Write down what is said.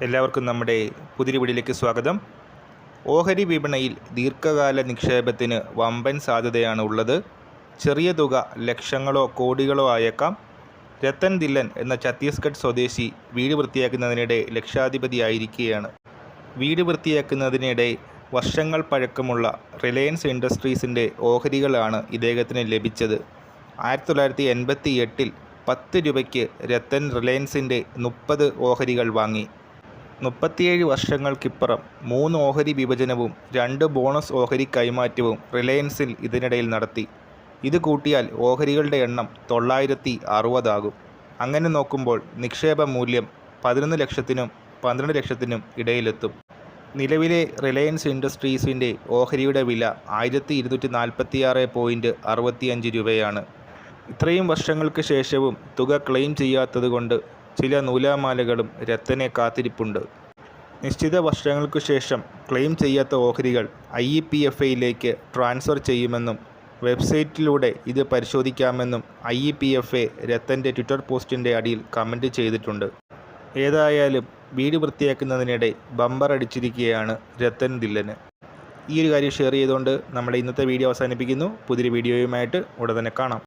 എല്ലാവർക്കും നമ്മുടെ പുതിയ വീഡിയോയിലേക്ക് സ്വാഗതം. ഓഹരി വിപണിയിൽ ദീർഘകാല നിക്ഷേപത്തിന് വമ്പൻ സാധ്യതയാണ് ഉള്ളത്. ചെറിയ തുക ലക്ഷങ്ങളോ കോടികളോ ആയേക്കാം. രത്തൻ ദില്ലൻ എന്ന ഛത്തീസ്ഗഡ് സ്വദേശി വീട് വൃത്തിയാക്കുന്നതിനിടെ ലക്ഷാധിപതിയായിരിക്കുകയാണ്. വീട് വൃത്തിയാക്കുന്നതിനിടെ വർഷങ്ങൾ പഴക്കമുള്ള റിലയൻസ് ഇൻഡസ്ട്രീസിൻ്റെ ഓഹരികളാണ് ഇദ്ദേഹത്തിന് ലഭിച്ചത്. 1988 10 രൂപയ്ക്ക് രത്തൻ റിലയൻസിൻ്റെ 30 ഓഹരികൾ വാങ്ങി. 37 വർഷങ്ങൾക്കിപ്പുറം 3 ഓഹരി വിഭജനവും 2 ബോണസ് ഓഹരി കൈമാറ്റവും റിലയൻസിൽ ഇതിനിടയിൽ നടത്തി. ഇത് കൂട്ടിയാൽ ഓഹരികളുടെ എണ്ണം 960 ആകും. അങ്ങനെ നോക്കുമ്പോൾ നിക്ഷേപ മൂല്യം 11 ലക്ഷത്തിനും 12 ലക്ഷത്തിനും ഇടയിലെത്തും. നിലവിലെ റിലയൻസ് ഇൻഡസ്ട്രീസിൻ്റെ ഓഹരിയുടെ വില 1246.65 രൂപയാണ്. ഇത്രയും വർഷങ്ങൾക്ക് ശേഷവും തുക ക്ലെയിം ചെയ്യാത്തതുകൊണ്ട് ചില നൂലാമാലകളും രത്തനെ കാത്തിരിപ്പുണ്ട്. നിശ്ചിത വർഷങ്ങൾക്കു ശേഷം ക്ലെയിം ചെയ്യാത്ത ഓഹരികൾ IEPFAയിലേക്ക് ട്രാൻസ്ഫർ ചെയ്യുമെന്നും വെബ്സൈറ്റിലൂടെ ഇത് പരിശോധിക്കാമെന്നും IEPFA രത്തൻ്റെ ട്വിറ്റർ പോസ്റ്റിൻ്റെ അടിയിൽ കമൻറ്റ് ചെയ്തിട്ടുണ്ട്. ഏതായാലും വീട് വൃത്തിയാക്കുന്നതിനിടെ ബമ്പർ അടിച്ചിരിക്കുകയാണ് രത്തൻ ദില്ലന്. ഈ ഒരു കാര്യം ഷെയർ ചെയ്തുകൊണ്ട് നമ്മുടെ ഇന്നത്തെ വീഡിയോ അവസാനിപ്പിക്കുന്നു. പുതിയൊരു വീഡിയോയുമായിട്ട് ഉടൻ തന്നെ കാണാം.